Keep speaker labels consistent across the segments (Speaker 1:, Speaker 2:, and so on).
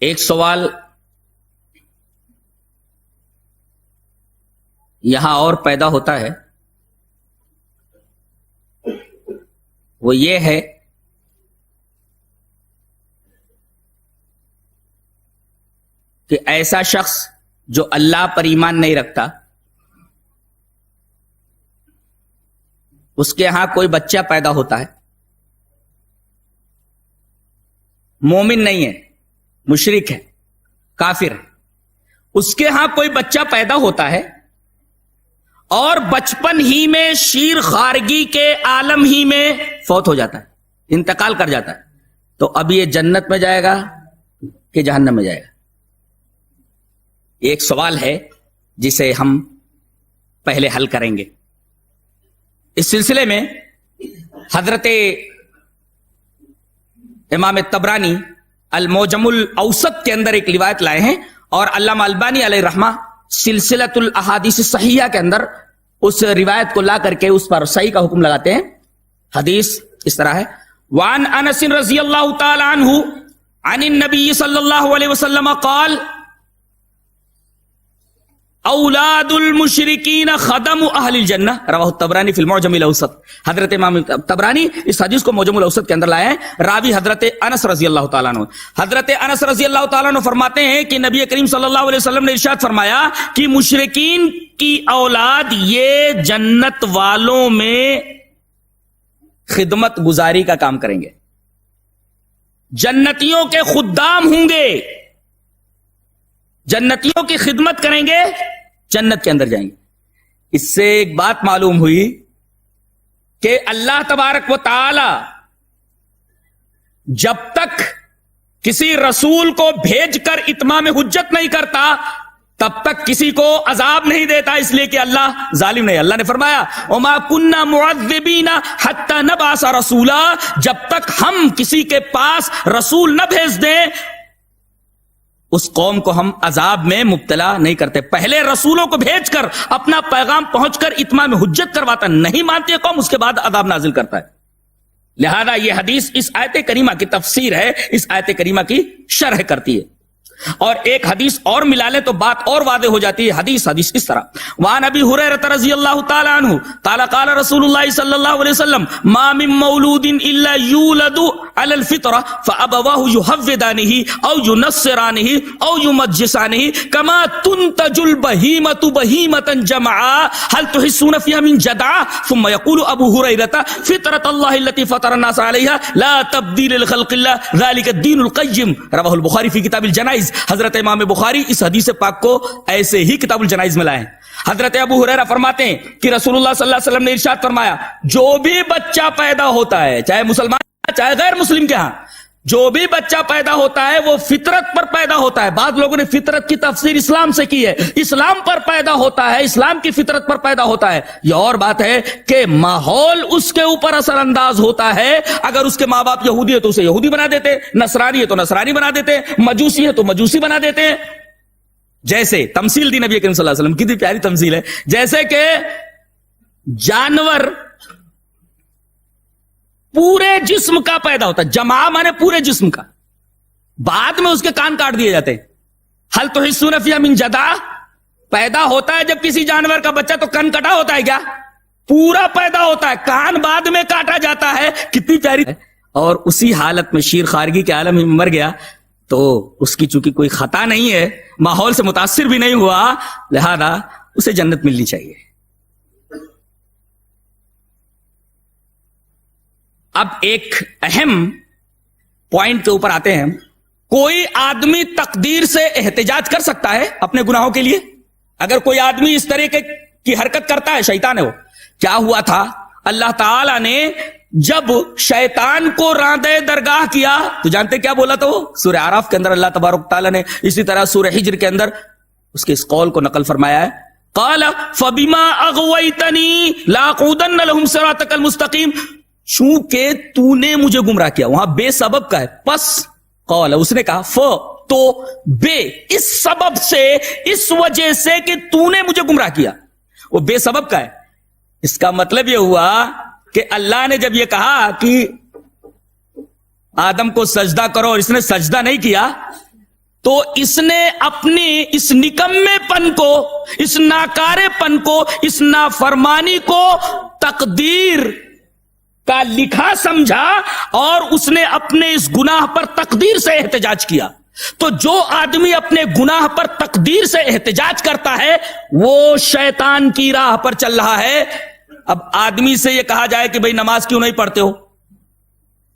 Speaker 1: ایک سوال یہاں اور پیدا ہوتا ہے، وہ یہ ہے کہ ایسا شخص جو اللہ پر ایمان نہیں رکھتا، اس کے ہاں کوئی بچہ پیدا ہوتا ہے، مومن نہیں ہے، مشرک ہے، کافر ہے، اس کے ہاں کوئی بچہ پیدا ہوتا ہے اور بچپن ہی میں شیر خارگی کے عالم ہی میں فوت ہو جاتا ہے، انتقال کر جاتا ہے، تو اب یہ جنت میں جائے گا کہ جہنم میں جائے گا؟ ایک سوال ہے جسے ہم پہلے حل کریں گے۔ اس سلسلے میں حضرت امام طبرانی المعجم الاوسط کے اندر ایک روایت لائے ہیں، اور علامہ البانی علیہ رحمہ سلسلۃ الاحادیث الصحیحہ کے اندر اس روایت کو لا کر کے اس پر صحیح کا حکم لگاتے ہیں۔ حدیث اس طرح ہے، وعن انس رضی اللہ تعالی عنہ عن النبی صلی اللہ علیہ وسلم قال اولاد المشرکین خدم اہل الجنہ، رواہ الطبرانی فی المعجم الاوسط۔ حضرت امام طبرانی اس حدیث کو معجم الاوسط کے اندر لائے ہیں، راوی حضرت انس رضی اللہ تعالیٰ عنہ۔ حضرت انس رضی اللہ تعالیٰ عنہ فرماتے ہیں کہ نبی کریم صلی اللہ علیہ وسلم نے ارشاد فرمایا کہ مشرکین کی اولاد یہ جنت والوں میں خدمت گزاری کا کام کریں گے، جنتیوں کے خدام ہوں گے، جنتیوں کی خدمت کریں گے، جنت کے اندر جائیں گے۔ اس سے ایک بات معلوم ہوئی کہ اللہ تبارک و تعالی جب تک کسی رسول کو بھیج کر اتمام حجت نہیں کرتا تب تک کسی کو عذاب نہیں دیتا، اس لیے کہ اللہ ظالم نہیں۔ اللہ نے فرمایا وَمَا كُنَّا مُعَذِّبِينَ حَتَّى نَبْعَثَ رَسُولًا، جب تک ہم کسی کے پاس رسول نہ بھیج دیں اس قوم کو ہم عذاب میں مبتلا نہیں کرتے۔ پہلے رسولوں کو بھیج کر اپنا پیغام پہنچ کر اتمام حجت کرواتا، نہیں مانتی قوم، اس کے بعد عذاب نازل کرتا ہے۔ لہذا یہ حدیث اس آیت کریمہ کی تفسیر ہے، اس آیت کریمہ کی شرح کرتی ہے۔ اور ایک حدیث اور ملا لے تو بات اور واضح ہو جاتی ہے۔ حدیث اس طرح، وعن ابی ہریرہ رضی اللہ تعالی عنہ قال قال رسول اللہ صلی اللہ علیہ وسلم ما من مولود الا یولد علی الفطرہ فابواہ یحودانہ او ینصرانہ او یمجسانہ کما تنتج البہیمۃ بہیمۃ جمعاء هل تحسون فیها من جدعاء ثم یقول ابو ہریرہ فطرۃ اللہ التي فطر الناس علیہا لا تبدیل لخلق اللہ ذلک الدین القیم، رواہ البخاری فی کتاب الجنائز۔ حضرت امام بخاری اس حدیث پاک کو ایسے ہی کتاب الجنائز میں لائے ہیں۔ حضرت ابو ہریرہ فرماتے ہیں کہ رسول اللہ صلی اللہ علیہ وسلم نے ارشاد فرمایا جو بھی بچہ پیدا ہوتا ہے، چاہے مسلمان چاہے غیر مسلم کے ہاں، جو بھی بچہ پیدا ہوتا ہے وہ فطرت پر پیدا ہوتا ہے۔ بعض لوگوں نے فطرت کی تفسیر اسلام سے کی ہے، اسلام پر پیدا ہوتا ہے، اسلام کی فطرت پر پیدا ہوتا ہے۔ یہ اور بات ہے کہ ماحول اس کے اوپر اثر انداز ہوتا ہے۔ اگر اس کے ماں باپ یہودی ہے تو اسے یہودی بنا دیتے، نصرانی ہے تو نصرانی بنا دیتے، مجوسی ہے تو مجوسی بنا دیتے۔ جیسے تمثیل دی نبی کریم صلی اللہ علیہ وسلم، کتنی پیاری تمثیل ہے، جیسے کہ جانور پورے جسم کا پیدا ہوتا ہے، جمع مانے پورے جسم کا، بعد میں اس کے کان کاٹ دیے جاتے ہیں۔ حل تحسون فیہا من جدعاء، پیدا ہوتا ہے جب کسی جانور کا بچہ تو کان کٹا ہوتا ہے کیا؟ پورا پیدا ہوتا ہے، کان بعد میں کاٹا جاتا ہے۔ کتنی پیاری، اور اسی حالت میں شیر خارگی کے عالم میں مر گیا تو اس کی چونکہ کوئی خطا نہیں ہے، ماحول سے متاثر بھی نہیں ہوا، لہذا اسے جنت ملنی چاہیے۔ اب ایک اہم پوائنٹ کے اوپر آتے ہیں، کوئی آدمی تقدیر سے احتجاج کر سکتا ہے اپنے گناہوں کے لیے؟ اگر کوئی آدمی اس طرح کی حرکت کرتا ہے، شیطان ہے وہ، کیا ہوا تھا؟ اللہ تعالی نے جب شیطان کو راندے درگاہ کیا تو جانتے کیا بولا تھا وہ؟ سورہ اعراف کے اندر اللہ تبارک تعالی نے اسی طرح سورہ ہجر کے اندر اس کے اس قول کو نقل فرمایا ہے، قال فبما اغویتنی لاقعدن لهم صراطک المستقیم، چونکہ تو نے مجھے گمراہ کیا، وہاں بے سبب کا ہے، پس قال اس نے کہا ف تو بے، اس سبب سے، اس وجہ سے کہ تو نے مجھے گمراہ کیا، وہ بے سبب کا ہے۔ اس کا مطلب یہ ہوا کہ اللہ نے جب یہ کہا کہ آدم کو سجدہ کرو اور اس نے سجدہ نہیں کیا تو اس نے اپنی اس نکمے پن کو، اس ناکارے پن کو، اس نافرمانی کو تقدیر کا لکھا سمجھا اور اس نے اپنے اس گناہ پر تقدیر سے احتجاج کیا. تو جو آدمی اپنے گناہ پر تقدیر سے احتجاج کرتا ہے وہ شیطان کی راہ پر چل رہا ہے. اب آدمی سے یہ کہا جائے کہ بھئی نماز کیوں نہیں پڑھتے ہو،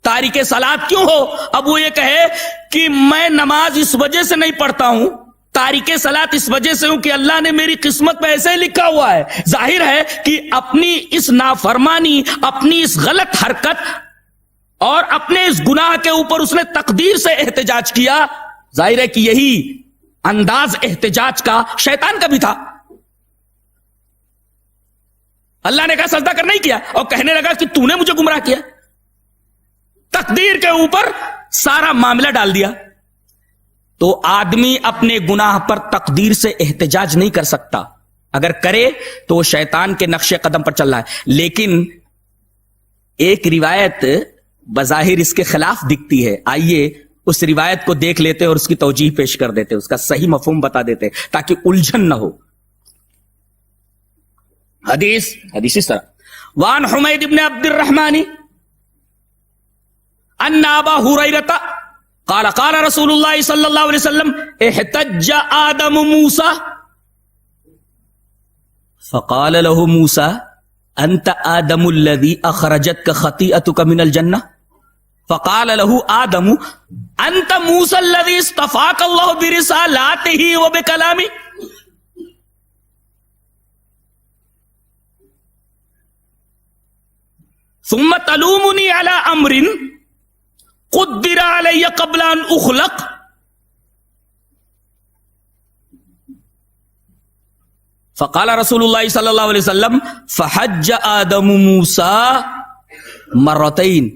Speaker 1: تارک صلاۃ کیوں ہو، اب وہ یہ کہے کہ میں نماز اس وجہ سے نہیں پڑھتا ہوں، تارک صلاۃ اس وجہ سے ہوں کہ اللہ نے میری قسمت میں ایسے ہی لکھا ہوا ہے. ظاہر ہے کہ اپنی اس نافرمانی، اپنی اس غلط حرکت اور اپنے اس گناہ کے اوپر اس نے تقدیر سے احتجاج کیا. ظاہر ہے کہ یہی انداز احتجاج کا شیطان کا بھی تھا. اللہ نے کہا سجدہ کرنا ہی کیا اور کہنے لگا کہ تو نے مجھے گمراہ کیا. تقدیر کے اوپر سارا معاملہ ڈال دیا. تو آدمی اپنے گناہ پر تقدیر سے احتجاج نہیں کر سکتا، اگر کرے تو وہ شیطان کے نقش قدم پر چل رہا ہے. لیکن ایک روایت بظاہر اس کے خلاف دکھتی ہے، آئیے اس روایت کو دیکھ لیتے اور اس کی توجیہ پیش کر دیتے، اس کا صحیح مفہوم بتا دیتے تاکہ الجھن نہ ہو. حدیث اس طرح: وان حمید بن عبد الرحمن ان ابا ہریرہ قال قال رسول اللہ صلی اللہ علیہ وسلم احتج آدم موسیٰ فقال له موسیٰ انت آدم الذي اخرجتك خطیئتك من الجنہ فقال له آدم انت موسیٰ الذي اصطفاك اللہ برسالاته وبکلامه. ثم تلومني على امر قدر علی قبل ان اخلق فقال رسول اللہ صلی اللہ علیہ وسلم فحج آدم موسیٰ مرتين.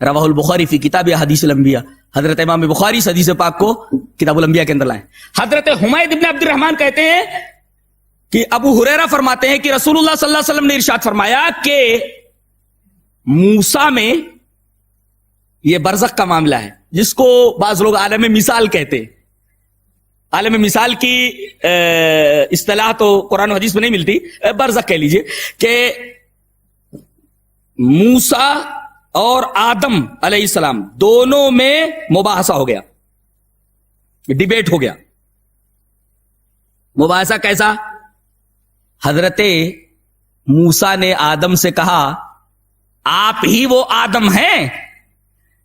Speaker 1: رواہ البخاری فی کتاب حدیث الانبیاء. حضرت امام بخاری اس حدیث پاک کو کتاب الانبیاء کے اندر لائیں. حضرت حمید بن عبد الرحمن کہتے ہیں کہ ابو ہریرہ فرماتے ہیں کہ رسول اللہ صلی اللہ علیہ وسلم نے ارشاد فرمایا کہ موسیٰ میں یہ برزخ کا معاملہ ہے، جس کو بعض لوگ عالم مثال کہتے ہیں. عالم مثال کی اصطلاح تو قرآن و حدیث میں نہیں ملتی، برزخ کہہ لیجئے کہ موسیٰ اور آدم علیہ السلام دونوں میں مباحثہ ہو گیا، ڈیبیٹ ہو گیا. مباحثہ کیسا؟ حضرت موسیٰ نے آدم سے کہا آپ ہی وہ آدم ہیں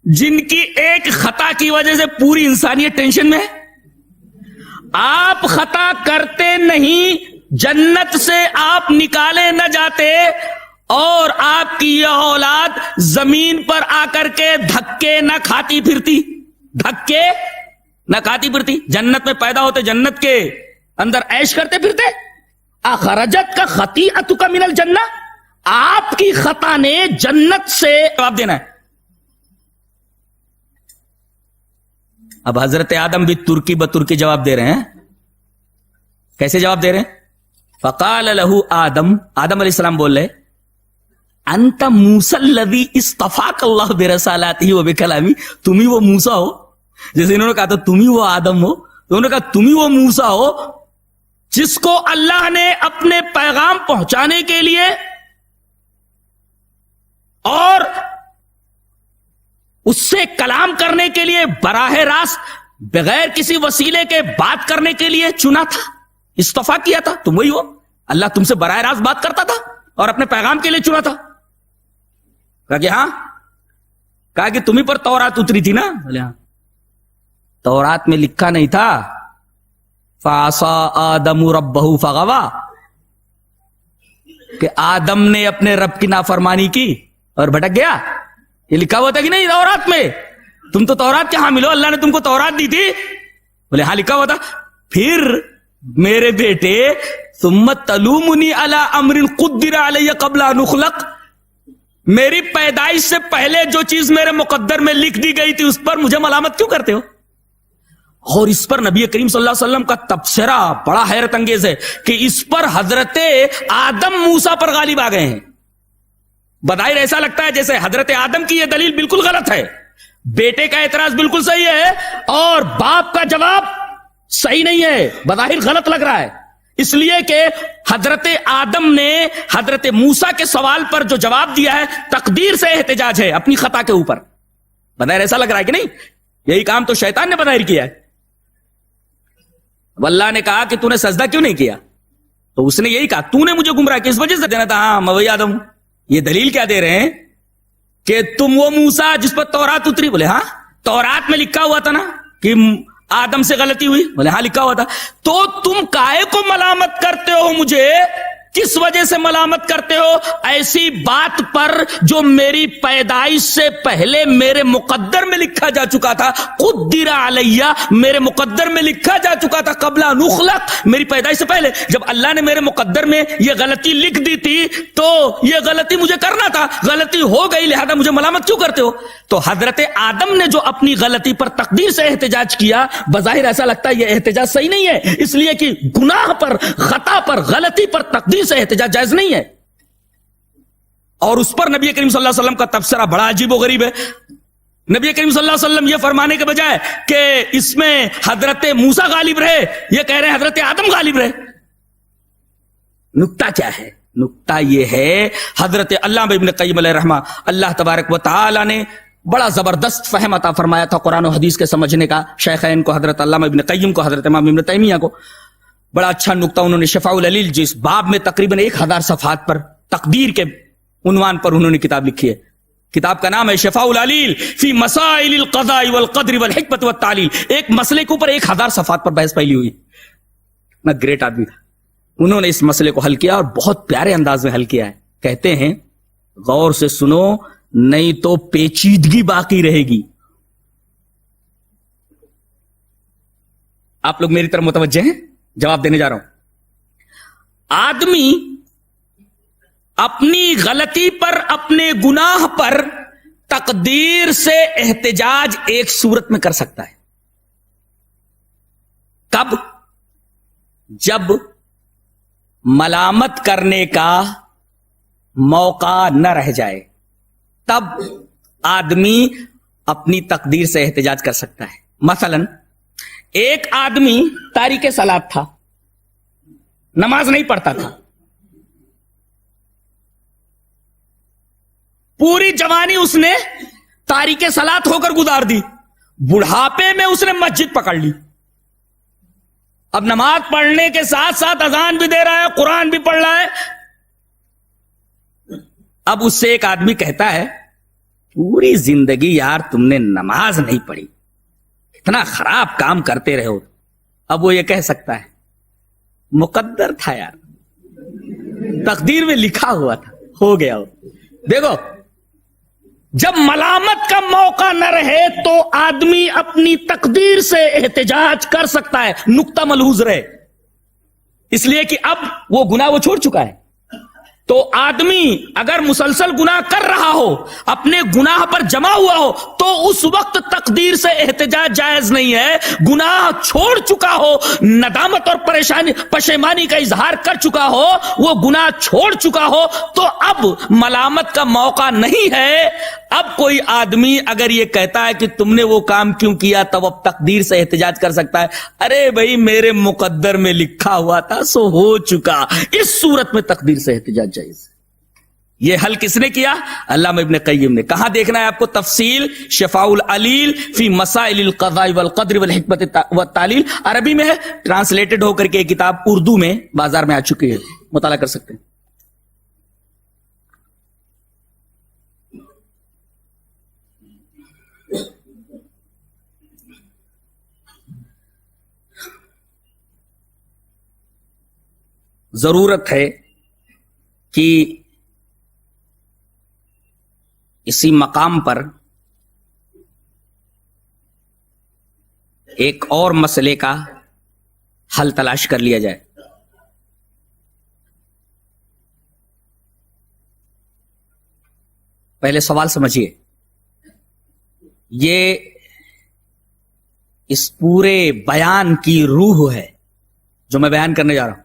Speaker 1: جن کی ایک خطا کی وجہ سے پوری انسانیت ٹینشن میں ہے. آپ خطا کرتے نہیں، جنت سے آپ نکالے نہ جاتے اور آپ کی یہ اولاد زمین پر آ کر کے دھکے نہ کھاتی پھرتی، دھکے نہ کھاتی پھرتی. جنت میں پیدا ہوتے، جنت کے اندر عیش کرتے پھرتے. اخرجت کا خطیئتک من الجنہ، آپ کی خطا نے جنت سے جواب دینا ہے. اب حضرت آدم بھی ترکی بترکی جواب دے رہے ہیں. کیسے جواب دے رہے ہیں؟ فقال له آدم علیہ السلام بول رہے انت موسیٰ الذی اصطفاک اللہ برسالاتہ وبکلامہ، تم ہی وہ موسیٰ ہو. جیسے انہوں نے کہا تو تم ہی وہ آدم ہو، تو انہوں نے کہا تم ہی وہ موسیٰ ہو جس کو اللہ نے اپنے پیغام پہنچانے کے لیے اور اس سے کلام کرنے کے لیے براہ راست بغیر کسی وسیلے کے بات کرنے کے لیے چنا تھا، استفا کیا تھا. تم وہی ہو، اللہ تم سے براہ راست بات کرتا تھا اور اپنے پیغام کے لیے چنا تھا. کہا کہ ہاں، کہا کہ تمہیں پر تورات اتری تھی نا. بولے ہاں. تورات میں لکھا نہیں تھا فَعَصَىٰ آدَمُ رَبَّهُ فَغَوَىٰ کہ آدم نے اپنے رب کی نافرمانی کی اور بھٹک گیا. یہ لکھا ہوا تھا کہ نہیں تورات میں؟ تم تو تورات کے حامل ہو، اللہ نے تم کو تورات دی تھی. بولے ہاں لکھا ہوا تھا. پھر میرے بیٹے ثم تلومنی علی امر قدر علی قبل ان اخلق، میری پیدائش سے پہلے جو چیز میرے مقدر میں لکھ دی گئی تھی اس پر مجھے ملامت کیوں کرتے ہو؟ اور اس پر نبی کریم صلی اللہ علیہ وسلم کا تبصرہ بڑا حیرت انگیز ہے کہ اس پر حضرت آدم موسیٰ پر غالب آ گئے ہیں. بظاہر ایسا لگتا ہے جیسے حضرت آدم کی یہ دلیل بالکل غلط ہے، بیٹے کا اعتراض بالکل صحیح ہے اور باپ کا جواب صحیح نہیں ہے، بظاہر غلط لگ رہا ہے، اس لیے کہ حضرت آدم نے حضرت موسیٰ کے سوال پر جو جواب دیا ہے تقدیر سے احتجاج ہے اپنی خطا کے اوپر. بظاہر ایسا لگ رہا ہے کہ نہیں، یہی کام تو شیطان نے بظاہر کیا ہے. اللہ نے کہا کہ تو نے سجدہ کیوں نہیں کیا، تو اس نے یہی کہا تو نے مجھے گمراہ کیا، اس وجہ سے دینا تھا. ہاں میں وہی آدم ہوں. یہ دلیل کیا دے رہے ہیں کہ تم وہ موسیٰ جس پر تورات اتری؟ بولے ہاں تورات میں لکھا ہوا تھا نا کہ آدم سے غلطی ہوئی. بولے ہاں لکھا ہوا تھا. تو تم کائے کو ملامت کرتے ہو مجھے؟ کس وجہ سے ملامت کرتے ہو ایسی بات پر جو میری پیدائش سے پہلے میرے مقدر میں لکھا جا چکا تھا؟ قدر علیہ، میرے مقدر میں لکھا جا چکا تھا قبل ان اخلق، میری پیدائش سے پہلے. جب اللہ نے میرے مقدر میں یہ غلطی لکھ دی تھی تو یہ غلطی مجھے کرنا تھا، غلطی ہو گئی، لہذا مجھے ملامت کیوں کرتے ہو؟ تو حضرت آدم نے جو اپنی غلطی پر تقدیر سے احتجاج کیا، بظاہر ایسا لگتا ہے یہ احتجاج صحیح نہیں ہے، اس لیے کہ گناہ پر، خطا پر، غلطی پر تقدیر سے احتجاج جائز نہیں ہے. اور اس پر نبی کریم صلی اللہ علیہ وسلم کا تبصرہ بڑا عجیب و غریب ہے. نبی کریم صلی اللہ علیہ وسلم یہ فرمانے کے بجائے کہ اس میں حضرت موسیٰ غالب رہے، یہ کہہ رہے ہیں حضرت آدم غالب رہے. نکتہ کیا ہے؟ نکتہ یہ ہے، حضرت علامہ ابن قیم علیہ رحمہ اللہ تبارک و تعالی نے بڑا زبردست فہم عطا فرمایا تھا قرآن و حدیث کے سمجھنے کا. شیخین کو، حضرت علامہ ابن قیم کو، حضرت امام ابن تیمیہ کو، بڑا اچھا نکتہ انہوں نے شفاء العلیل جس باب میں تقریباً 1000 صفحات پر تقدیر کے عنوان پر انہوں نے کتاب لکھی ہے. کتاب کا نام ہے شفاء العلیل فی مسائل القضاء والقدر والحکمت والتعلیل. ایک مسئلے کے اوپر 1000 صفحات پر بحث پھیلی ہوئی. نا گریٹ آدمی تھا. انہوں نے اس مسئلے کو حل کیا اور بہت پیارے انداز میں حل کیا ہے. کہتے ہیں غور سے سنو نہیں تو پیچیدگی باقی رہے گی. آپ لوگ میری طرف متوجہ ہیں؟ جواب دینے جا رہا ہوں. آدمی اپنی غلطی پر، اپنے گناہ پر تقدیر سے احتجاج ایک صورت میں کر سکتا ہے. کب؟ جب ملامت کرنے کا موقع نہ رہ جائے تب آدمی اپنی تقدیر سے احتجاج کر سکتا ہے. مثلاً ایک آدمی تاریک صلاۃ تھا، نماز نہیں پڑھتا تھا، پوری جوانی اس نے تاریک صلاۃ ہو کر گزار دی، بڑھاپے میں اس نے مسجد پکڑ لی، اب نماز پڑھنے کے ساتھ ساتھ اذان بھی دے رہا ہے، قرآن بھی پڑھ رہا ہے. اب اس سے ایک آدمی کہتا ہے پوری زندگی یار تم نے نماز نہیں پڑھی، اتنا خراب کام کرتے رہے ہو. اب وہ یہ کہہ سکتا ہے مقدر تھا یار، تقدیر میں لکھا ہوا تھا، ہو گیا ہو. دیکھو جب ملامت کا موقع نہ رہے تو آدمی اپنی تقدیر سے احتجاج کر سکتا ہے. نقطہ ملحوظ رہے، اس لیے کہ اب وہ گناہ وہ چھوڑ چکا ہے. تو آدمی اگر مسلسل گناہ کر رہا ہو، اپنے گناہ پر جمع ہوا ہو، تو اس وقت تقدیر سے احتجاج جائز نہیں ہے. گناہ چھوڑ چکا ہو، ندامت اور پشیمانی کا اظہار کر چکا ہو، وہ گناہ چھوڑ چکا ہو، تو اب ملامت کا موقع نہیں ہے. اب کوئی آدمی اگر یہ کہتا ہے کہ تم نے وہ کام کیوں کیا، تب اب تقدیر سے احتجاج کر سکتا ہے. ارے بھائی میرے مقدر میں لکھا ہوا تھا سو ہو چکا. اس صورت میں تقدیر سے احتجاج جائز. یہ حل کس نے کیا؟ علامہ ابن قیم نے. کہاں دیکھنا ہے آپ کو تفصیل؟ شفاء العلیل فی مسائل القضاء والقدر والحکمت والتعلیل، عربی میں ہے، ٹرانسلیٹڈ ہو کر کے یہ کتاب اردو میں بازار میں آ چکی ہے، مطالعہ کر سکتے ہیں. ضرورت ہے کہ اسی مقام پر ایک اور مسئلے کا حل تلاش کر لیا جائے. پہلے سوال سمجھیے. یہ اس پورے بیان کی روح ہے جو میں بیان کرنے جا رہا ہوں.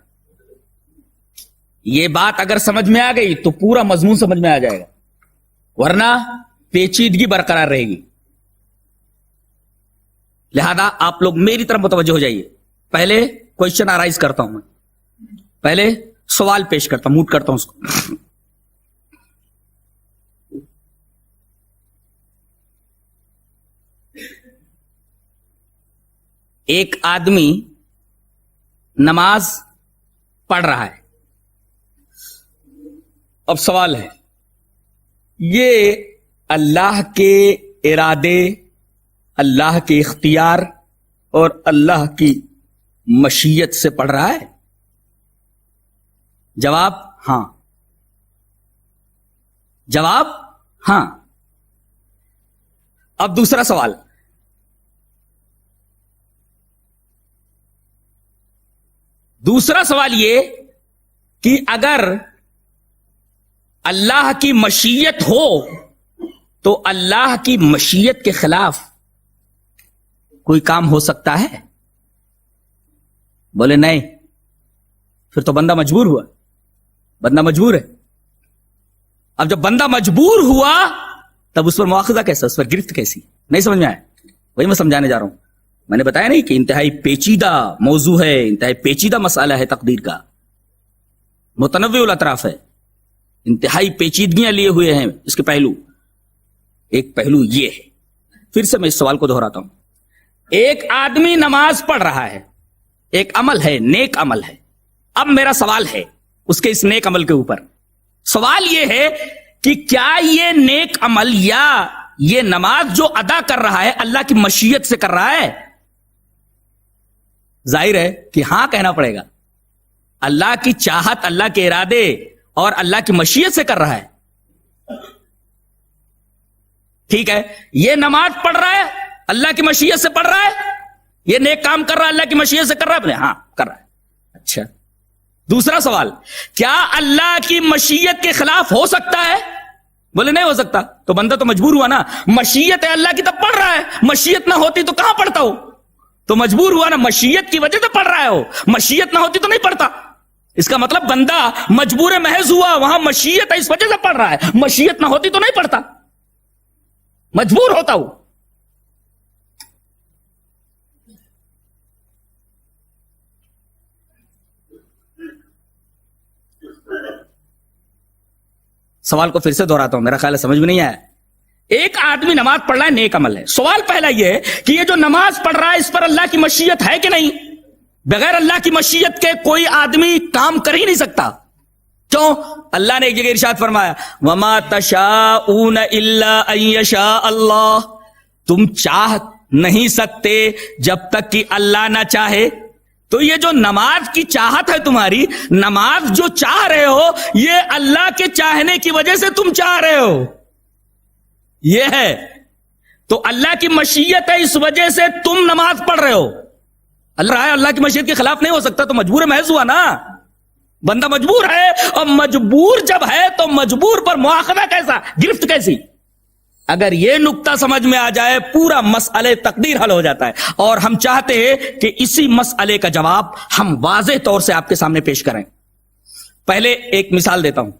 Speaker 1: یہ بات اگر سمجھ میں آ گئی تو پورا مضمون سمجھ میں آ جائے گا، ورنہ پیچیدگی برقرار رہے گی. لہذا آپ لوگ میری طرف متوجہ ہو جائیے. پہلے کوشچن آرائز کرتا ہوں میں, پہلے سوال پیش کرتا ہوں, موٹ کرتا ہوں اس کو. ایک آدمی نماز پڑھ رہا ہے. اب سوال ہے, یہ اللہ کے ارادے, اللہ کے اختیار اور اللہ کی مشیت سے پڑھ رہا ہے؟ جواب ہاں. جواب ہاں. اب دوسرا سوال, دوسرا سوال یہ کہ اگر اللہ کی مشیت ہو تو اللہ کی مشیت کے خلاف کوئی کام ہو سکتا ہے؟ بولے نہیں. پھر تو بندہ مجبور ہوا, بندہ مجبور ہے. اب جب بندہ مجبور ہوا تب اس پر مواخذہ کیسا, اس پر گرفت کیسی؟ نہیں سمجھ میں آیا؟ وہی میں سمجھانے جا رہا ہوں. میں نے بتایا نہیں کہ انتہائی پیچیدہ موضوع ہے, انتہائی پیچیدہ مسئلہ ہے تقدیر کا, متنوع الاطراف ہے, انتہائی پیچیدگیاں لیے ہوئے ہیں اس کے پہلو. ایک پہلو یہ ہے, پھر سے میں اس سوال کو دہراتا ہوں. ایک آدمی نماز پڑھ رہا ہے, ایک عمل ہے, نیک عمل ہے. اب میرا سوال ہے اس کے اس نیک عمل کے اوپر, سوال یہ ہے کہ کیا یہ نیک عمل یا یہ نماز جو ادا کر رہا ہے اللہ کی مشیت سے کر رہا ہے؟ ظاہر ہے کہ ہاں کہنا پڑے گا. اللہ کی چاہت, اللہ کے ارادے اور اللہ کی مشیت سے کر رہا ہے. ٹھیک ہے, یہ نماز پڑھ رہا ہے اللہ کی مشیت سے پڑھ رہا ہے, یہ نیک کام کر رہا ہے اللہ کی مشیت سے کر رہا ہے؟ بولے ہاں کر رہا ہے. اچھا, دوسرا سوال, کیا اللہ کی مشیت کے خلاف ہو سکتا ہے؟ بولے نہیں ہو سکتا. تو بندہ تو مجبور ہوا نا, مشیت ہے اللہ کی تب پڑھ رہا ہے, مشیت نہ ہوتی تو کہاں پڑھتا ہو؟ تو مجبور ہوا نا, مشیت کی وجہ سے پڑھ رہا ہے ہو, مشیت نہ ہوتی تو نہیں پڑھتا. اس کا مطلب بندہ مجبور محض ہوا, وہاں مشیت ہے اس وجہ سے پڑھ رہا ہے, مشیت نہ ہوتی تو نہیں پڑھتا, مجبور ہوتا ہو. سوال کو پھر سے دہراتا ہوں, میرا خیال ہے سمجھ میں نہیں آیا. ایک آدمی نماز پڑھ رہا ہے, نیک عمل ہے. سوال پہلا یہ ہے کہ یہ جو نماز پڑھ رہا ہے اس پر اللہ کی مشیت ہے کہ نہیں؟ بغیر اللہ کی مشیت کے کوئی آدمی کام کر ہی نہیں سکتا. کیوں؟ اللہ نے ایک جگہ ارشاد فرمایا, وما تشاءون الا ان یشاء اللہ, تم چاہ نہیں سکتے جب تک کہ اللہ نہ چاہے. تو یہ جو نماز کی چاہت ہے تمہاری, نماز جو چاہ رہے ہو, یہ اللہ کے چاہنے کی وجہ سے تم چاہ رہے ہو, یہ ہے. تو اللہ کی مشیت ہے اس وجہ سے تم نماز پڑھ رہے ہو. اللہ کی مشیت کے خلاف نہیں ہو سکتا, تو مجبور محض ہوا نا, بندہ مجبور ہے. اور مجبور جب ہے تو مجبور پر مواخذہ کیسا, گرفت کیسی؟ اگر یہ نقطہ سمجھ میں آ جائے پورا مسئلہ تقدیر حل ہو جاتا ہے. اور ہم چاہتے ہیں کہ اسی مسئلے کا جواب ہم واضح طور سے آپ کے سامنے پیش کریں. پہلے ایک مثال دیتا ہوں.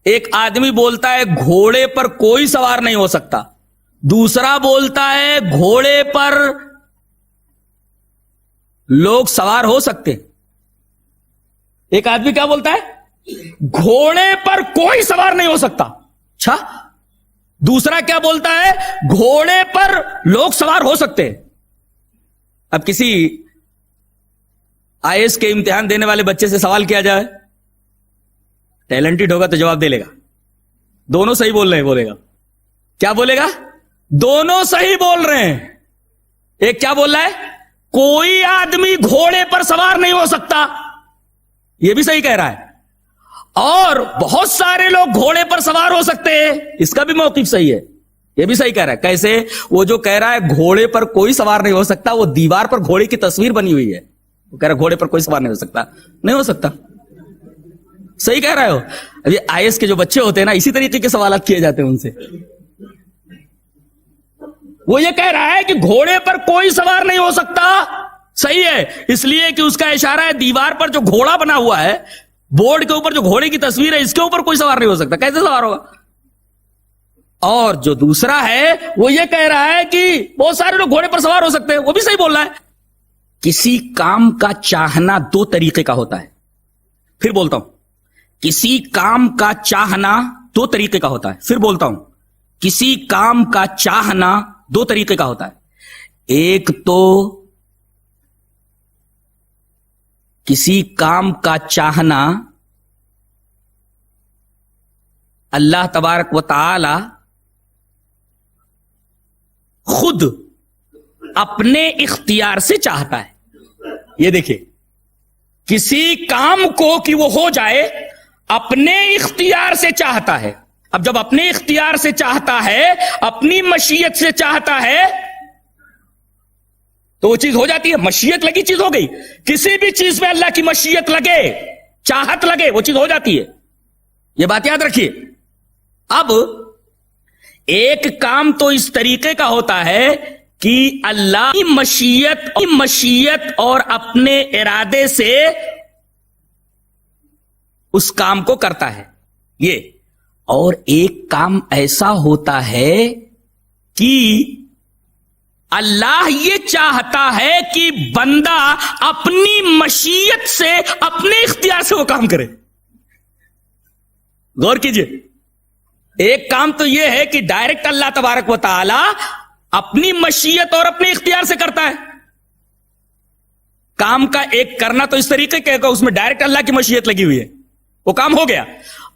Speaker 1: ایک آدمی بولتا ہے گھوڑے پر کوئی سوار نہیں ہو سکتا, دوسرا بولتا ہے گھوڑے پر لوگ سوار ہو سکتے. ایک آدمی کیا بولتا ہے؟ گھوڑے پر کوئی سوار نہیں ہو سکتا. اچھا, دوسرا کیا بولتا ہے؟ گھوڑے پر لوگ سوار ہو سکتے. اب کسی آئی ایس کے امتحان دینے والے بچے سے سوال کیا جائے, ٹیلنٹڈ ہوگا تو جواب دے لے گا, دونوں صحیح بول رہے ہیں, بولے گا کیا بولے گا؟ دونوں صحیح بول رہے ہیں. ایک کیا بول رہا ہے؟ کوئی آدمی گھوڑے پر سوار نہیں ہو سکتا, یہ بھی صحیح کہہ رہا ہے. اور بہت سارے لوگ گھوڑے پر سوار ہو سکتے ہیں, اس کا بھی موقف صحیح ہے, یہ بھی صحیح کہہ رہا ہے. کیسے؟ وہ جو کہہ رہا ہے گھوڑے پر کوئی سوار نہیں ہو سکتا, وہ دیوار پر گھوڑے کی تصویر بنی ہوئی ہے, وہ کہہ رہا ہے گھوڑے پر کوئی سوار نہیں ہو سکتا. نہیں ہو سکتا, صحیح کہہ رہے ہو. اب یہ آئی ایس کے جو بچے ہوتے ہیں نا, اسی طریقے کے سوالات کیے جاتے ہیں ان سے. وہ یہ کہہ رہا ہے کہ گھوڑے پر کوئی سوار نہیں ہو سکتا, صحیح ہے, اس لیے کہ اس کا اشارہ ہے دیوار پر جو گھوڑا بنا ہوا ہے, بورڈ کے اوپر جو گھوڑے کی تصویر ہے, اس کے اوپر کوئی سوار نہیں ہو سکتا. کیسے سوار ہوگا؟ اور جو دوسرا ہے وہ یہ کہہ رہا ہے کہ بہت سارے لوگ گھوڑے پر سوار ہو سکتے ہیں، وہ بھی صحیح بول رہا ہے۔ کسی کام کا چاہنا دو طریقے کا ہوتا ہے، پھر بولتا ہوں، کسی کام کا چاہنا دو طریقے کا ہوتا ہے، پھر بولتا ہوں، کسی کام کا چاہنا دو طریقے کا ہوتا ہے۔ ایک تو کسی کام کا چاہنا اللہ تبارک و تعالی خود اپنے اختیار سے چاہتا ہے۔ یہ دیکھیے، کسی کام کو کہ وہ ہو جائے اپنے اختیار سے چاہتا ہے۔ اب جب اپنے اختیار سے چاہتا ہے، اپنی مشیت سے چاہتا ہے، تو وہ چیز ہو جاتی ہے، مشیت لگی چیز ہو گئی۔ کسی بھی چیز میں اللہ کی مشیت لگے، چاہت لگے، وہ چیز ہو جاتی ہے۔ یہ بات یاد رکھیے۔ اب ایک کام تو اس طریقے کا ہوتا ہے کہ اللہ کی مشیت اور اپنے ارادے سے اس کام کو کرتا ہے، یہ۔ اور ایک کام ایسا ہوتا ہے کہ اللہ یہ چاہتا ہے کہ بندہ اپنی مشیت سے، اپنے اختیار سے وہ کام کرے۔ غور کیجئے، ایک کام تو یہ ہے کہ ڈائریکٹ اللہ تبارک و تعالی اپنی مشیت اور اپنے اختیار سے کرتا ہے۔ کام کا ایک کرنا تو اس طریقے کا اس میں ڈائریکٹ اللہ کی مشیت لگی ہوئی ہے، وہ کام ہو گیا۔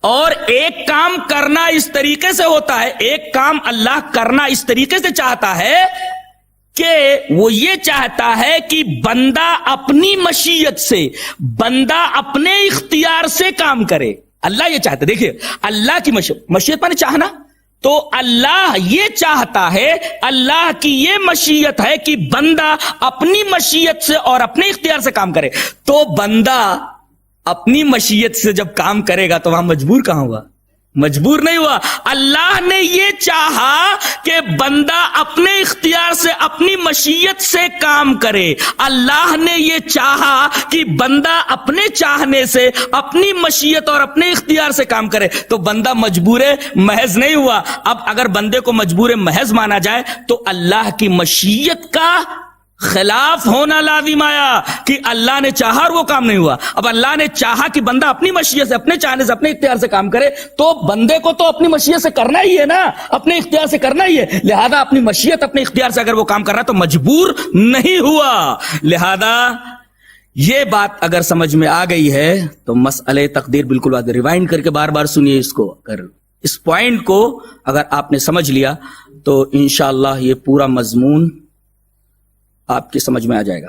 Speaker 1: اور ایک کام کرنا اس طریقے سے ہوتا ہے، ایک کام اللہ کرنا اس طریقے سے چاہتا ہے کہ وہ یہ چاہتا ہے کہ بندہ اپنی مشیت سے، بندہ اپنے اختیار سے کام کرے۔ اللہ یہ چاہتا ہے، دیکھیے، اللہ کی مشیت مانے چاہنا، تو اللہ یہ چاہتا ہے، اللہ کی یہ مشیت ہے کہ بندہ اپنی مشیت سے اور اپنے اختیار سے کام کرے۔ تو بندہ اپنی مشیت سے جب کام کرے گا تو وہاں مجبور کہاں ہوا؟ مجبور نہیں ہوا۔ اللہ نے یہ چاہا کہ بندہ اپنے اختیار سے، اپنی مشیت سے کام کرے۔ اللہ نے یہ چاہا کہ بندہ اپنے چاہنے سے، اپنی مشیت اور اپنے اختیار سے کام کرے، تو بندہ مجبور محض نہیں ہوا۔ اب اگر بندے کو مجبور محض مانا جائے تو اللہ کی مشیت کا خلاف ہونا لازم آیا کہ اللہ نے چاہا اور وہ کام نہیں ہوا۔ اب اللہ نے چاہا کہ بندہ اپنی مشیت سے، اپنے چاہنے سے، اپنے اختیار سے کام کرے، تو بندے کو تو اپنی مشیت سے کرنا ہی ہے نا، اپنے اختیار سے کرنا ہی ہے۔ لہذا اپنی مشیت، اپنے اختیار سے اگر وہ کام کر رہا تو مجبور نہیں ہوا۔ لہذا یہ بات اگر سمجھ میں آ گئی ہے تو مسئلہ تقدیر بالکل واضح۔ ریوائنڈ کر کے بار بار سنیے اس کو۔ اگر اس پوائنٹ کو اگر آپ نے سمجھ لیا تو انشاءاللہ یہ پورا مضمون آپ کی سمجھ میں آ جائے گا۔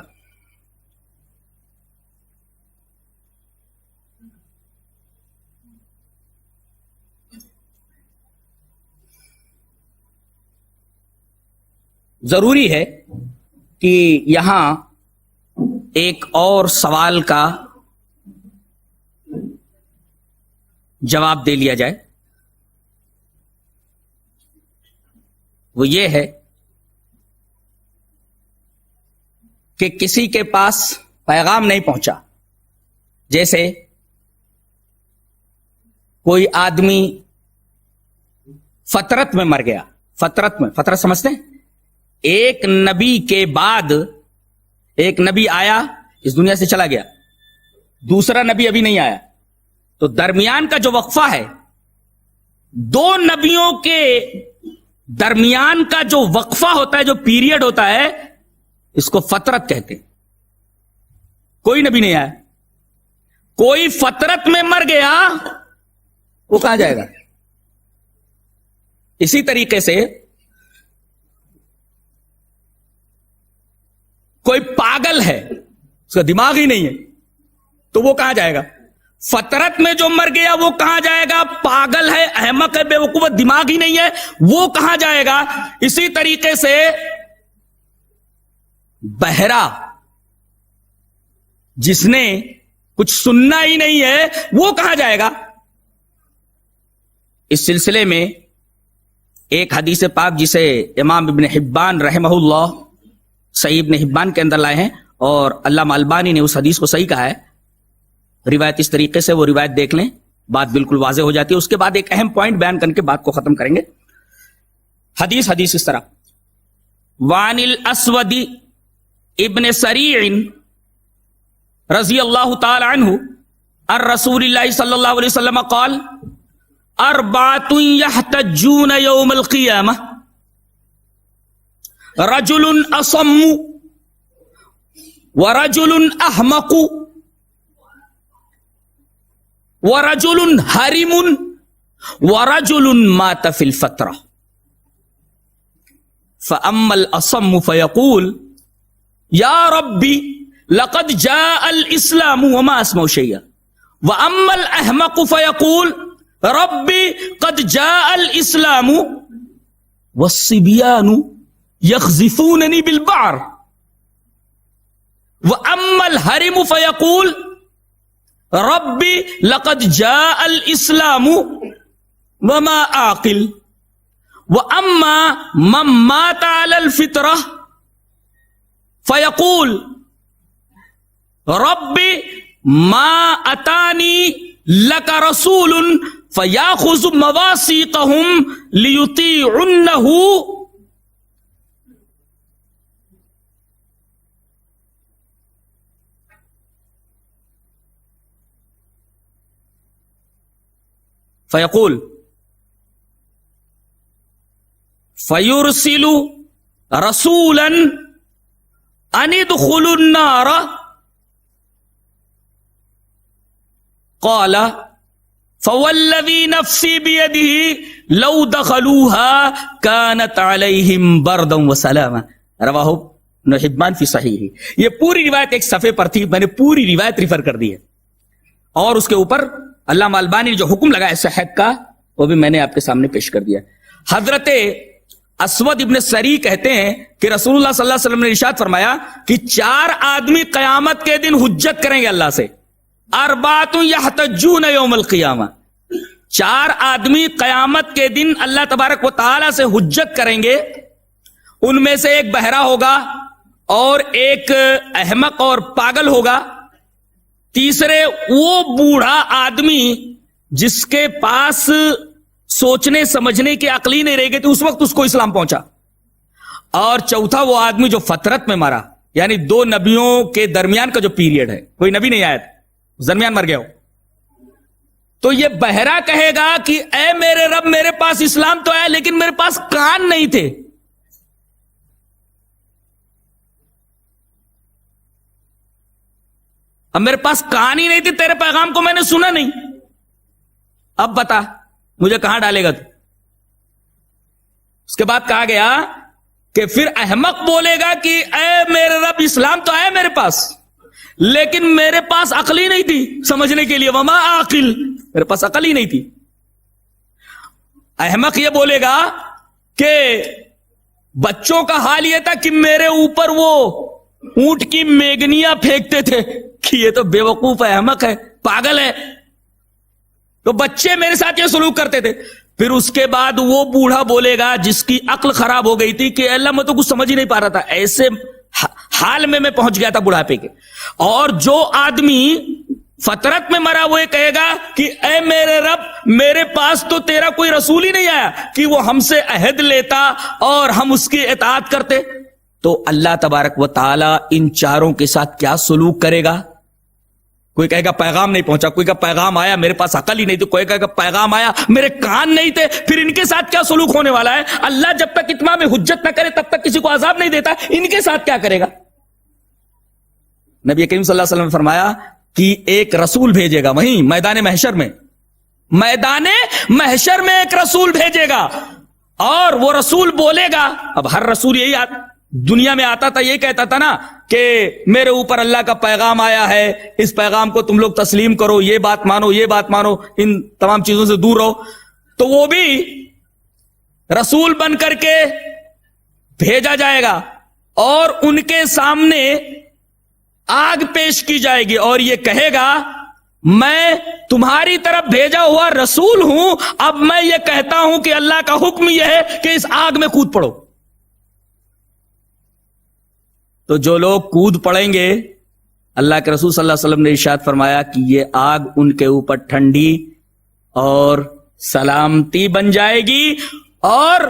Speaker 1: ضروری ہے کہ یہاں ایک اور سوال کا جواب دے لیا جائے، وہ یہ ہے کہ کسی کے پاس پیغام نہیں پہنچا، جیسے کوئی آدمی فطرت میں مر گیا۔ فطرت سمجھتے ہیں؟ ایک نبی کے بعد ایک نبی آیا، اس دنیا سے چلا گیا، دوسرا نبی ابھی نہیں آیا، تو درمیان کا جو وقفہ ہے، دو نبیوں کے درمیان کا جو وقفہ ہوتا ہے، جو پیریڈ ہوتا ہے، اس کو فطرت کہتے ہیں۔ کوئی نبی نہیں آیا، کوئی فطرت میں مر گیا، وہ کہاں جائے گا؟ اسی طریقے سے کوئی پاگل ہے، اس کا دماغ ہی نہیں ہے، تو وہ کہاں جائے گا؟ فطرت میں جو مر گیا وہ کہاں جائے گا؟ پاگل ہے، احمق ہے، بے وقوف، دماغ ہی نہیں ہے، وہ کہاں جائے گا؟ اسی طریقے سے بہرا، جس نے کچھ سننا ہی نہیں ہے، وہ کہاں جائے گا؟ اس سلسلے میں ایک حدیث پاک جسے امام ابن حبان رحمہ اللہ صحیح ابن حبان کے اندر لائے ہیں، اور علامہ البانی نے اس حدیث کو صحیح کہا ہے، روایت اس طریقے سے، وہ روایت دیکھ لیں، بات بالکل واضح ہو جاتی ہے۔ اس کے بعد ایک اہم پوائنٹ بیان کر کے بات کو ختم کریں گے۔ حدیث اس طرح، وعن الاسود ابن سریع رضی اللہ تعالی عنہ عن رسول اللہ صلی اللہ علیہ وسلم قال اربعۃ یحتجون یوم القیامہ رجل اصم ورجل احمق ورجل حرم ورجل مات فی الفترہ فأما الأصم فيقول يا ربي لقد جاء الإسلام وما أسمع شيئا وأما الأحمق فيقول ربي قد جاء الإسلام والصبيان يخزفونني بالبعر وأما الهرم فيقول ربي لقد جاء الإسلام وما أعقل وَأَمَّا مَن مَّاتَ عَلَى الْفِطْرَةِ فَيَقُولُ رَبِّ مَا أَتَانِي لَكَ رَسُولٌ فَيَأْخُذُ مَوَاثِيقَهُمْ لِيُطِيعُنَّهُ فَيَقُولُ فَيُرْسِلُ رَسُولًا أَنِ ادْخُلُوا النَّارَ قَالَ فَوَالَّذِي نَفْسِي بِيَدِهِ لَوْ دَخَلُوهَا كَانَتْ عَلَيْهِمْ بَرْدًا وَسَلَامًا رواہ ابن حبان فی صحیح۔ یہ پوری روایت ایک صفحے پر تھی، میں نے پوری روایت ریفر کر دی ہے، اور اس کے اوپر علامہ البانی نے جو حکم لگایا صحت کا وہ بھی میں نے آپ کے سامنے پیش کر دیا۔ حضرت اسود ابن سری کہتے ہیں کہ رسول اللہ صلی اللہ علیہ وسلم نے ارشاد فرمایا کہ 4 آدمی قیامت کے دن حجت کریں گے اللہ سے، اربعۃ یحتجون یوم القیامہ، 4 آدمی قیامت کے دن اللہ تبارک و تعالی سے حجت کریں گے، ان میں سے ایک بہرا ہوگا اور ایک احمق اور پاگل ہوگا، تیسرے وہ بوڑھا آدمی جس کے پاس سوچنے سمجھنے کی عقل ہی نہیں رہ گئی تھی، اس وقت اس کو اسلام پہنچا، اور چوتھا وہ آدمی جو فطرت میں مرا، یعنی 2 نبیوں کے درمیان کا جو پیریڈ ہے، کوئی نبی نہیں آیا تھا، درمیان مر گیا ہو، تو یہ بہرا کہے گا کہ اے میرے رب میرے پاس اسلام تو آیا لیکن میرے پاس کان نہیں تھے، اب میرے پاس کان ہی نہیں تھی، تیرے پیغام کو میں نے سنا نہیں، اب بتا مجھے کہاں ڈالے گا تو؟ اس کے بعد کہا گیا کہ پھر احمق بولے گا کہ اے میرے رب اسلام تو آیا میرے پاس لیکن میرے پاس عقل ہی نہیں تھی سمجھنے کے لیے، وما عاقل، میرے پاس عقل ہی نہیں تھی۔ احمق یہ بولے گا کہ بچوں کا حال یہ تھا کہ میرے اوپر وہ اونٹ کی میگنیاں پھینکتے تھے کہ یہ تو بے وقوف ہے، احمق ہے، پاگل ہے، تو بچے میرے ساتھ یہ سلوک کرتے تھے۔ پھر اس کے بعد وہ بوڑھا بولے گا جس کی عقل خراب ہو گئی تھی کہ اللہ میں تو کچھ سمجھ ہی نہیں پا رہا تھا، ایسے حال میں پہنچ گیا تھا بڑھاپے کے۔ اور جو آدمی فطرت میں مرا وہ یہ کہے گا کہ اے میرے رب میرے پاس تو تیرا کوئی رسول ہی نہیں آیا کہ وہ ہم سے عہد لیتا اور ہم اس کی اطاعت کرتے۔ تو اللہ تبارک و تعالی ان چاروں کے ساتھ کیا سلوک کرے گا؟ کوئی کہے گا پیغام نہیں پہنچا، کوئی کہا پیغام آیا میرے پاس عقل ہی نہیں تھی، کوئی کہے گا پیغام آیا میرے کان نہیں تھے، پھر ان کے ساتھ کیا سلوک ہونے والا ہے؟ اللہ جب تک اتمام حجت نہ کرے تب تک کسی کو عذاب نہیں دیتا، ان کے ساتھ کیا کرے گا؟ نبی کریم صلی اللہ علیہ وسلم نے فرمایا کہ ایک رسول بھیجے گا وہیں میدان محشر میں ایک رسول بھیجے گا، اور وہ رسول بولے گا، اب ہر رسول یہی دنیا میں آتا تھا، یہ کہتا تھا نا کہ میرے اوپر اللہ کا پیغام آیا ہے، اس پیغام کو تم لوگ تسلیم کرو، یہ بات مانو، یہ بات مانو، ان تمام چیزوں سے دور رہو۔ تو وہ بھی رسول بن کر کے بھیجا جائے گا اور ان کے سامنے آگ پیش کی جائے گی اور یہ کہے گا میں تمہاری طرف بھیجا ہوا رسول ہوں، اب میں یہ کہتا ہوں کہ اللہ کا حکم یہ ہے کہ اس آگ میں کود پڑو۔ تو جو لوگ کود پڑیں گے، اللہ کے رسول صلی اللہ علیہ وسلم نے ارشاد فرمایا کہ یہ آگ ان کے اوپر ٹھنڈی اور سلامتی بن جائے گی، اور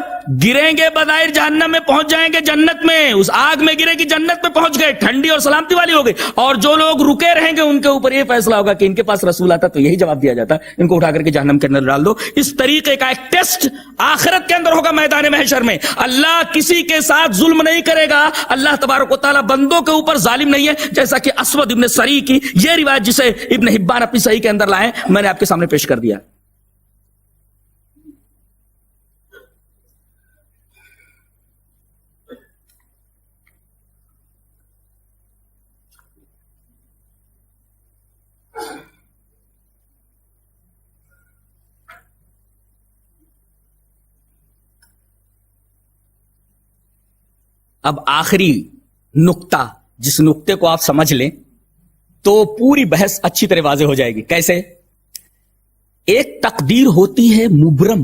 Speaker 1: گریں گے بظاہر جہنم میں پہنچ جائیں گے جنت میں، اس آگ میں گرے گی جنت میں پہنچ گئے، ٹھنڈی اور سلامتی والی ہو گئی. اور جو لوگ رکے رہیں گے ان کے اوپر یہ فیصلہ ہوگا کہ ان کے پاس رسول آتا تو یہی جواب دیا جاتا، ان کو اٹھا کر کے جہنم کے اندر ڈال دو. اس طریقے کا ایک ٹیسٹ آخرت کے اندر ہوگا میدان محشر میں. اللہ کسی کے ساتھ ظلم نہیں کرے گا. اللہ تبارک و تعالیٰ بندوں کے اوپر ظالم نہیں ہے، جیسا کہ اسود ابن سری کی یہ روایت جسے ابن حبان اپنی صحیح کے اندر لائے میں نے آپ کے سامنے پیش کر دیا. اب آخری نقطہ، جس نقطے کو آپ سمجھ لیں تو پوری بحث اچھی طرح واضح ہو جائے گی. کیسے؟ ایک تقدیر ہوتی ہے مبرم.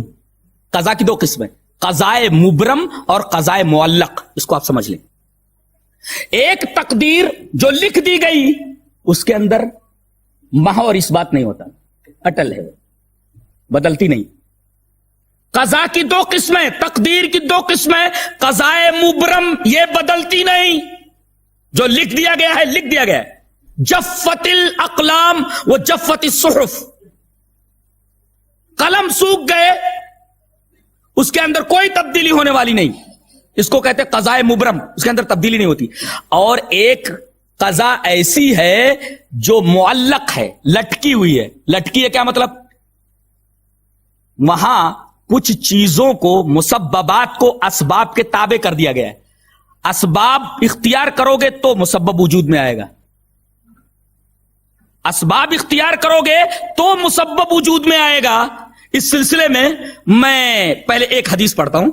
Speaker 1: قضا کی دو قسمیں، قضائے مبرم اور قضائے معلق. اس کو آپ سمجھ لیں. ایک تقدیر جو لکھ دی گئی اس کے اندر محو اور اس بات نہیں ہوتا، اٹل ہے، بدلتی نہیں. قضا کی دو قسمیں، تقدیر کی دو قسمیں. قضائے مبرم یہ بدلتی نہیں، جو لکھ دیا گیا ہے لکھ دیا گیا ہے. جفت الاقلام و جفت الصحف، قلم سوکھ گئے، اس کے اندر کوئی تبدیلی ہونے والی نہیں. اس کو کہتے ہیں قضائے مبرم، اس کے اندر تبدیلی نہیں ہوتی. اور ایک قضا ایسی ہے جو معلق ہے، لٹکی ہوئی ہے. لٹکی ہے کیا مطلب؟ وہاں کچھ چیزوں کو، مسببات کو اسباب کے تابع کر دیا گیا ہے. اسباب اختیار کرو گے تو مسبب وجود میں آئے گا. اسباب اختیار کرو گے تو مسبب وجود میں آئے گا. اس سلسلے میں میں پہلے ایک حدیث پڑھتا ہوں.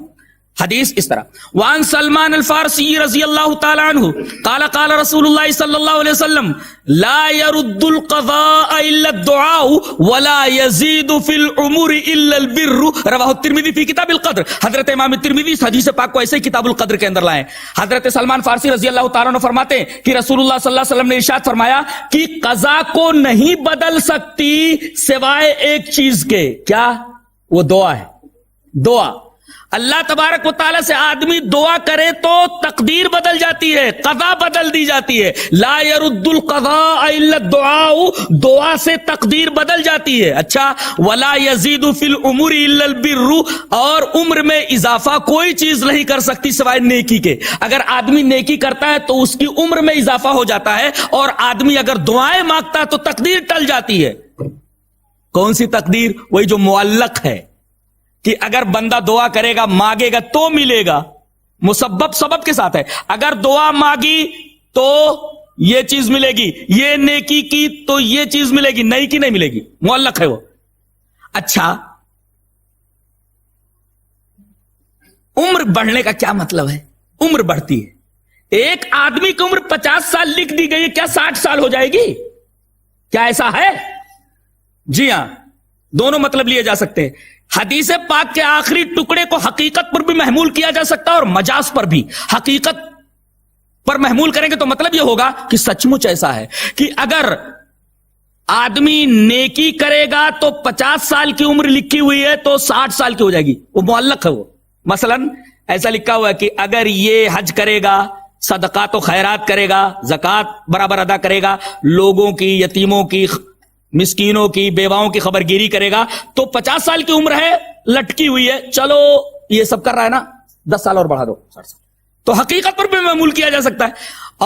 Speaker 1: حدیث اس طرح: وعن سلمان الفارسی رضی اللہ تعالی عنہ قال قال رسول اللہ صلی اللہ علیہ وسلم لا يرد القضاء الا الدعاء ولا يزيد في الامور الا البر. رواہ الترمذی فی کتاب القدر. حضرت امام ترمذی اس حدیث پاک کو ایسے ہی کتاب القدر کے اندر لائے. حضرت سلمان فارسی رضی اللہ تعالیٰ عنہ فرماتے ہیں کہ رسول اللہ صلی اللہ علیہ وسلم نے ارشاد فرمایا کہ قضا کو نہیں بدل سکتی سوائے ایک چیز کے. کیا؟ وہ دعا ہے. دعا. اللہ تبارک و تعالیٰ سے آدمی دعا کرے تو تقدیر بدل جاتی ہے، قضا بدل دی جاتی ہے. لا يرد القضاء الا الدعاء، دعا سے تقدیر بدل جاتی ہے. اچھا، ولا يزيد في الامور الا البر، اور عمر میں اضافہ کوئی چیز نہیں کر سکتی سوائے نیکی کے. اگر آدمی نیکی کرتا ہے تو اس کی عمر میں اضافہ ہو جاتا ہے، اور آدمی اگر دعائیں مانگتا ہے تو تقدیر ٹل جاتی ہے. کون سی تقدیر؟ وہی جو معلق ہے کہ اگر بندہ دعا کرے گا، مانگے گا تو ملے گا. مسبب سبب کے ساتھ ہے. اگر دعا مانگی تو یہ چیز ملے گی، یہ نیکی کی تو یہ چیز ملے گی، نہیں کی نہیں ملے گی. معلق ہے وہ. اچھا، عمر بڑھنے کا کیا مطلب ہے؟ عمر بڑھتی ہے. ایک آدمی کی عمر 50 سال لکھ دی گئی ہے، کیا 60 سال ہو جائے گی؟ کیا ایسا ہے؟ جی ہاں، دونوں مطلب لیے جا سکتے ہیں. حدیث پاک کے آخری ٹکڑے کو حقیقت پر بھی محمول کیا جا سکتا ہے اور مجاز پر بھی. حقیقت پر محمول کریں گے تو مطلب یہ ہوگا کہ سچ مچ ایسا ہے کہ اگر آدمی نیکی کرے گا تو 50 سال کی عمر لکھی ہوئی ہے تو 60 سال کی ہو جائے گی. وہ معلق ہے. وہ مثلا ایسا لکھا ہوا ہے کہ اگر یہ حج کرے گا، صدقات و خیرات کرے گا، زکوٰۃ برابر ادا کرے گا، لوگوں کی، یتیموں کی، مسکینوں کی، بیواؤں کی خبر گیری کرے گا، تو 50 سال کی عمر ہے، لٹکی ہوئی ہے، چلو یہ سب کر رہا ہے نا، 10 سال اور بڑھا دو، 60 سال. تو حقیقت پر بھی محمول کیا جا سکتا ہے.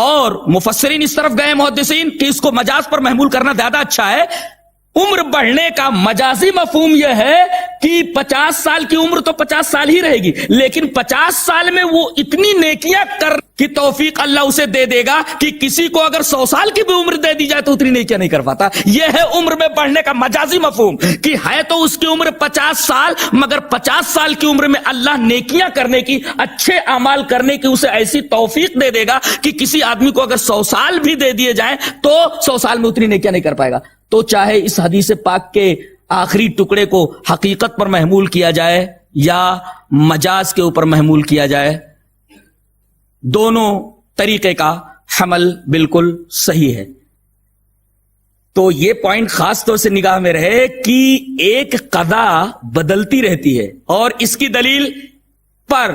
Speaker 1: اور مفسرین اس طرف گئے محدثین کہ اس کو مجاز پر محمول کرنا زیادہ اچھا ہے. عمر بڑھنے کا مجازی مفہوم یہ ہے کہ 50 سال کی عمر تو 50 سال ہی رہے گی، لیکن 50 سال میں وہ اتنی نیکیاں کر کی توفیق اللہ اسے دے دے گا کہ کسی کو اگر 100 سال کی بھی عمر دے دی جائے تو اتنی نیکیاں نہیں کر پاتا. یہ ہے عمر میں بڑھنے کا مجازی مفہوم، کہ ہے تو اس کی عمر 50 سال، مگر 50 سال کی عمر میں اللہ نیکیاں کرنے کی، اچھے اعمال کرنے کی اسے ایسی توفیق دے دے گا کہ کسی آدمی کو اگر 100 سال بھی دے دیے جائیں تو 100 سال میں اتنی نیکیاں نہیں کر پائے گا. تو چاہے اس حدیث پاک کے آخری ٹکڑے کو حقیقت پر محمول کیا جائے یا مجاز کے اوپر محمول کیا جائے، دونوں طریقے کا حمل بالکل صحیح ہے. تو یہ پوائنٹ خاص طور سے نگاہ میں رہے کہ ایک قضا بدلتی رہتی ہے، اور اس کی دلیل پر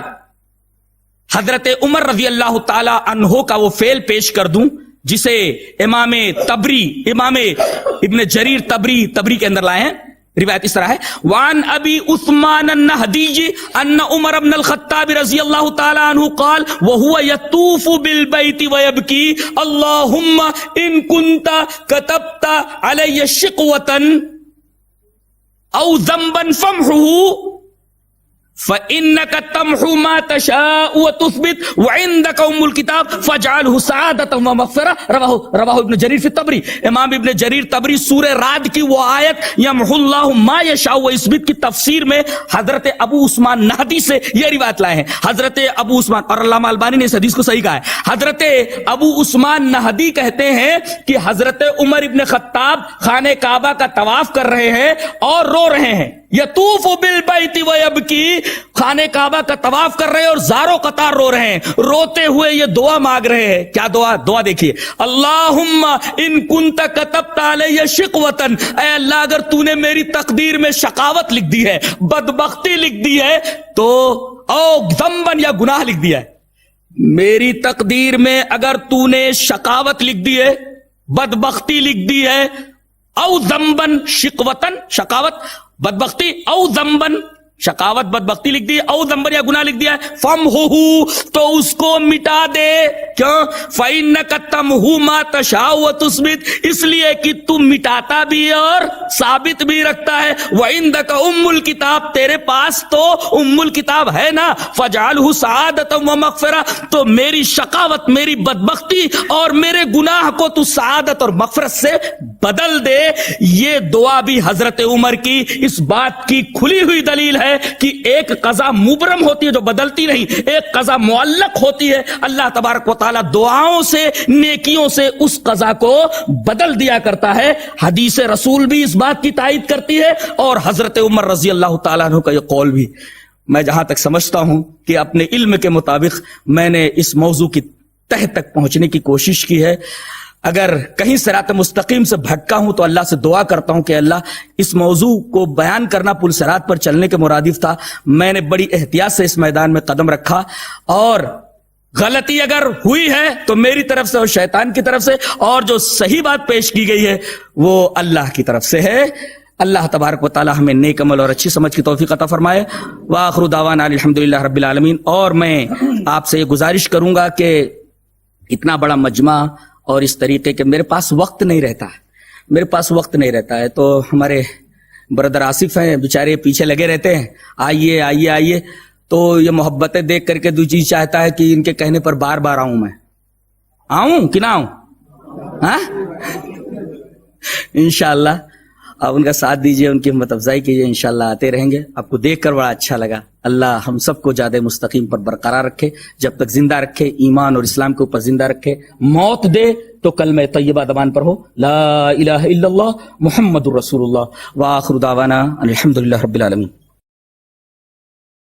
Speaker 1: حضرت عمر رضی اللہ تعالی عنہ کا وہ فعل پیش کر دوں جسے امام طبری، امام ابن جریر طبری کے اندر لائے ہیں. روایت اس طرح ہے، وعن ابی عثمان النہدی ان عمر بن الخطاب رضی اللہ تعالی عنہ قال وهو يطوف بالبيت ويبكي اللهم ان كنت كتبت علي شقوة او ذنبا فامحه فإنك تمحو ما تشاء وتثبت وعندك ام الكتاب فاجعله سعادة ومغفرة. رواہ ابن جریر فی الطبری. امام ابن جریر طبری سورہ رعد کی وہ آیت یمحو اللہ ما یشاء ویثبت کی تفسیر میں حضرت ابو عثمان نہدی سے یہ روایت لائے ہیں. حضرت ابو عثمان، اور علامہ البانی نے اس حدیث کو صحیح کہا ہے، حضرت ابو عثمان نہدی کہتے ہیں کہ حضرت عمر ابن خطاب خانہ کعبہ کا طواف کر رہے ہیں اور رو رہے ہیں. یطوف بالبیت ویبکی، خانہ کعبہ کا طواف کر رہے ہیں اور زاروں قطار رو رہے ہیں. روتے ہوئے یہ دعا مانگ رہے ہیں. کیا دعا دیکھیے، اللہم ان کنت کتبت علی شقوۃ، اے اللہ اگر تو نے میری تقدیر میں شقاوت لکھ دی ہے، بدبختی لکھ دی ہے، تو او ذنبا یا گناہ لکھ دیا ہے، میری تقدیر میں اگر تو نے شقاوت لکھ دی ہے، بدبختی لکھ دی ہے، او ذنبا شقوۃ شقاوت بدبختی، او ذنبا شقاوت بدبختی لکھ دی، او ذنبا یا گناہ لکھ دیا ہے، فمحہ تو اس کو مٹا دے. کیوں؟ فإنک تمحو ما تشاء وتثبت، اس لیے کہ تم مٹاتا بھی اور ثابت بھی رکھتا ہے. وعندک ام الکتاب، تیرے پاس تو ام الکتاب ہے نا. فاجعلہ سعادۃ ومغفرہ، تو میری شقاوت، میری بدبختی اور میرے گناہ کو تو سعادت اور مغفرت سے بدل دے. یہ دعا بھی حضرت عمر کی اس بات کی کھلی ہوئی دلیل ہے کہ ایک قضا مبرم ہوتی ہے جو بدلتی نہیں، ایک قضا معلق ہوتی ہے. اللہ تبارک و تعالی دعاؤں سے، نیکیوں سے اس قضا کو بدل دیا کرتا ہے. حدیث رسول بھی اس بات کی تائید کرتی ہے، اور حضرت عمر رضی اللہ تعالیٰ عنہ کا یہ قول بھی. میں جہاں تک سمجھتا ہوں کہ اپنے علم کے مطابق میں نے اس موضوع کی تہ تک پہنچنے کی کوشش کی ہے. اگر کہیں صراط مستقیم سے بھٹکا ہوں تو اللہ سے دعا کرتا ہوں کہ اللہ اس موضوع کو بیان کرنا پل صراط پر چلنے کے مرادف تھا. میں نے بڑی احتیاط سے اس میدان میں قدم رکھا، اور غلطی اگر ہوئی ہے تو میری طرف سے اور شیطان کی طرف سے، اور جو صحیح بات پیش کی گئی ہے وہ اللہ کی طرف سے ہے. اللہ تبارک و تعالی ہمیں نیک عمل اور اچھی سمجھ کی توفیق عطا فرمائے. وآخر دعوانا الحمدللہ رب العالمین. اور میں آپ سے یہ گزارش کروں گا کہ اتنا بڑا مجمع اور اس طریقے کے میرے پاس وقت نہیں رہتا ہے، تو ہمارے بردر آصف ہیں بیچارے پیچھے لگے رہتے ہیں، آئیے، تو یہ محبتیں دیکھ کر کے دو چیز چاہتا ہے کہ ان کے کہنے پر بار بار آؤں کہ نہ آؤں. ہاں انشاءاللہ آپ ان کا ساتھ دیجئے، ان کی ہمت افزائی کیجئے، انشاءاللہ آتے رہیں گے. آپ کو دیکھ کر بڑا اچھا لگا. اللہ ہم سب کو جادہ مستقیم پر برقرار رکھے، جب تک زندہ رکھے، ایمان اور اسلام کے اوپر زندہ رکھے. موت دے تو کلمہ طیبہ زبان پر ہو، لا الہ الا اللہ محمد الرسول اللہ. وآخر دعوانا الحمدللہ رب العالمین.